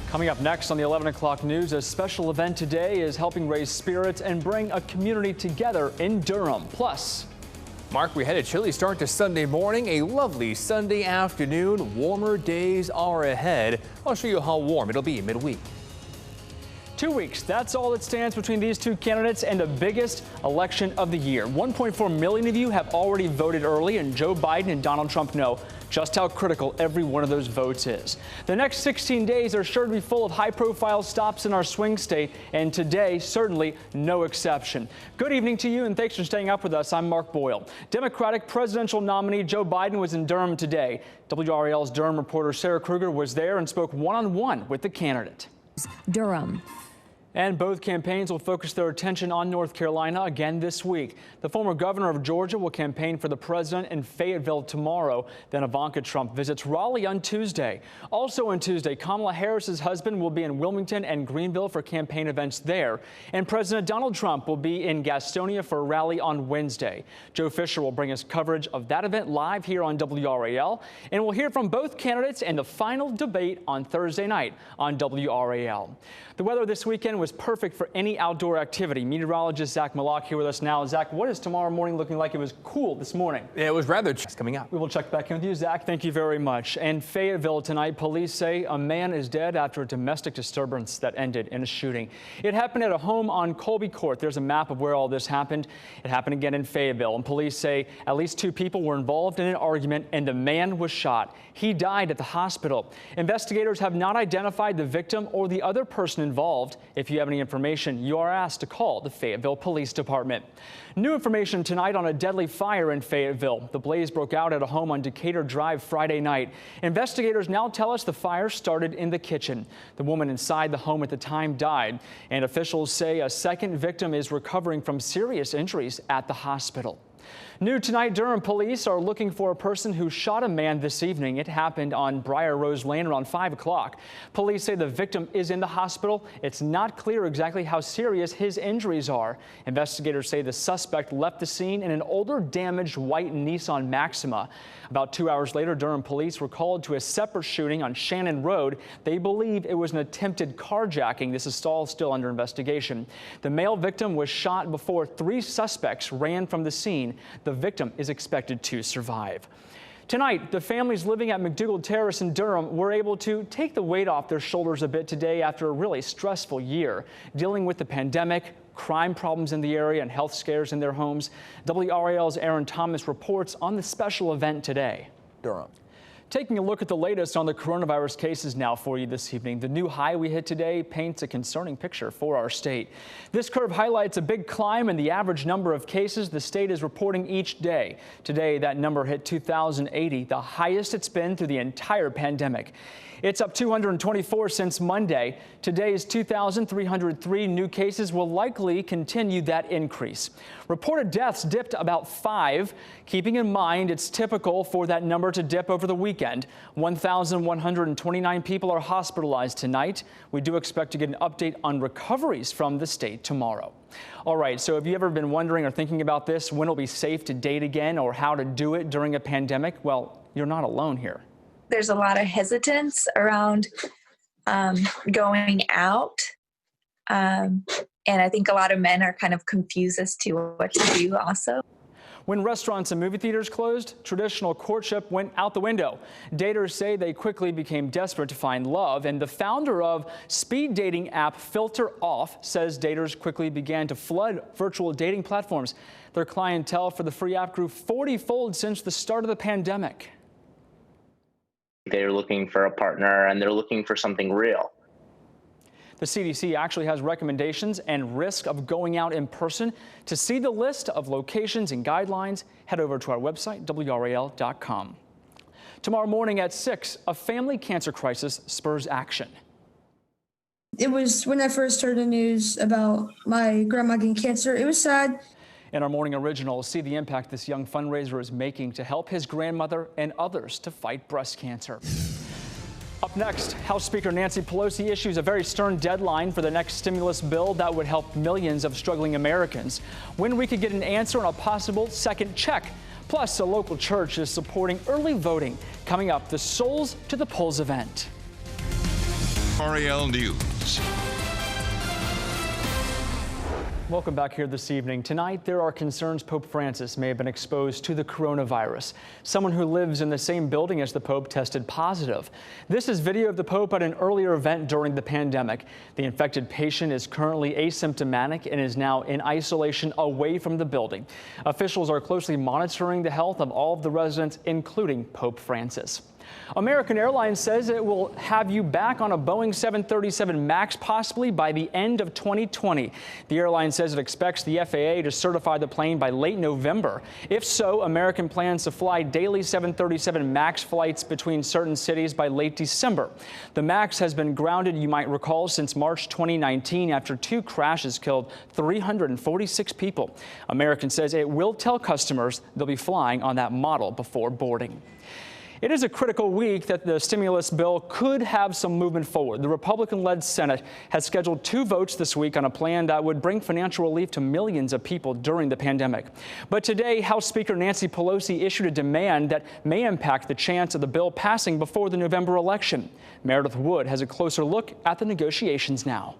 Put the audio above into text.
Coming up next on the 11 o'clock news, a special event today is helping raise spirits and bring a community together in Durham. Plus, Mark, we had a chilly start to Sunday morning, a lovely Sunday afternoon. Warmer days are ahead. I'll show you how warm it'll be midweek. 2 weeks, that's all that stands between these two candidates and the biggest election of the year. 1.4 million of you have already voted early, and Joe Biden and Donald Trump know just how critical every one of those votes is. The next 16 days are sure to be full of high-profile stops in our swing state, and today certainly no exception. Good evening to you, and thanks for staying up with us. I'm Mark Boyle. Democratic presidential nominee Joe Biden was in Durham today. WRAL's Durham reporter Sarah Kruger was there and spoke one-on-one with the candidate. Durham. And both campaigns will focus their attention on North Carolina again this week. The former governor of Georgia will campaign for the president in Fayetteville tomorrow. Then Ivanka Trump visits Raleigh on Tuesday. Also on Tuesday, Kamala Harris's husband will be in Wilmington and Greenville for campaign events there. And President Donald Trump will be in Gastonia for a rally on Wednesday. Joe Fisher will bring us coverage of that event live here on WRAL. And we'll hear from both candidates in the final debate on Thursday night on WRAL. The weather this weekend was perfect for any outdoor activity. Meteorologist Zach Malak here with us now. Zach, what is tomorrow morning looking like? It was cool this morning. It was rather coming up. We will check back in with you, Zach. Thank you very much. And Fayetteville tonight, police say a man is dead after a domestic disturbance that ended in a shooting. It happened at a home on Colby Court. There's a map of where all this happened. It happened again in Fayetteville, and police say at least 2 people were involved in an argument, and the man was shot. He died at the hospital. Investigators have not identified the victim or the other person involved. If you have any information, you are asked to call the Fayetteville Police Department. New information tonight on a deadly fire in Fayetteville. The blaze broke out at a home on Decatur Drive Friday night. Investigators now tell us the fire started in the kitchen. The woman inside the home at the time died, and officials say a second victim is recovering from serious injuries at the hospital. New tonight, Durham police are looking for a person who shot a man this evening. It happened on Briar Rose Lane around 5 o'clock. Police say the victim is in the hospital. It's not clear exactly how serious his injuries are. Investigators say the suspect left the scene in an older, damaged white Nissan Maxima. About 2 hours later, Durham police were called to a separate shooting on Shannon Road. They believe it was an attempted carjacking. This is all still under investigation. The male victim was shot before 3 suspects ran from the scene. The victim is expected to survive. Tonight, the families living at McDougald Terrace in Durham were able to take the weight off their shoulders a bit today after a really stressful year, dealing with the pandemic, crime problems in the area, and health scares in their homes. WRAL's Aaron Thomas reports on the special event today. Durham. Taking a look at the latest on the coronavirus cases now for you this evening. The new high we hit today paints a concerning picture for our state. This curve highlights a big climb in the average number of cases the state is reporting each day. Today, that number hit 2,080, the highest it's been through the entire pandemic. It's up 224 since Monday. Today's 2,303 new cases will likely continue that increase. Reported deaths dipped about 5, keeping in mind it's typical for that number to dip over the weekend. 1,129 people are hospitalized tonight. We do expect to get an update on recoveries from the state tomorrow. All right, so have you ever been wondering or thinking about this, when it'll be safe to date again or how to do it during a pandemic? Well, you're not alone here. There's a lot of hesitance around going out. And I think a lot of men are kind of confused as to what to do also. When restaurants and movie theaters closed, traditional courtship went out the window. Daters say they quickly became desperate to find love, and the founder of speed dating app Filter Off says daters quickly began to flood virtual dating platforms. Their clientele for the free app grew 40-fold since the start of the pandemic. They're looking for a partner and they're looking for something real. The CDC actually has recommendations and risk of going out in person. To see the list of locations and guidelines, head over to our website, WRAL.com. Tomorrow morning at 6, a family cancer crisis spurs action. It was when I first heard the news about my grandma getting cancer. It was sad. In our morning original, see the impact this young fundraiser is making to help his grandmother and others to fight breast cancer. Up next, House Speaker Nancy Pelosi issues a very stern deadline for the next stimulus bill that would help millions of struggling Americans. When we could get an answer on a possible second check. Plus, a local church is supporting early voting. Coming up, the Souls to the Polls event. RAL News. Welcome back here this evening. Tonight, there are concerns Pope Francis may have been exposed to the coronavirus. Someone who lives in the same building as the Pope tested positive. This is video of the Pope at an earlier event during the pandemic. The infected patient is currently asymptomatic and is now in isolation away from the building. Officials are closely monitoring the health of all of the residents, including Pope Francis. American Airlines says it will have you back on a Boeing 737 MAX possibly by the end of 2020. The airline says it expects the FAA to certify the plane by late November. If so, American plans to fly daily 737 MAX flights between certain cities by late December. The MAX has been grounded, you might recall, since March 2019 after 2 crashes killed 346 people. American says it will tell customers they'll be flying on that model before boarding. It is a critical week that the stimulus bill could have some movement forward. The Republican-led Senate has scheduled 2 votes this week on a plan that would bring financial relief to millions of people during the pandemic. But today, House Speaker Nancy Pelosi issued a demand that may impact the chance of the bill passing before the November election. Meredith Wood has a closer look at the negotiations now.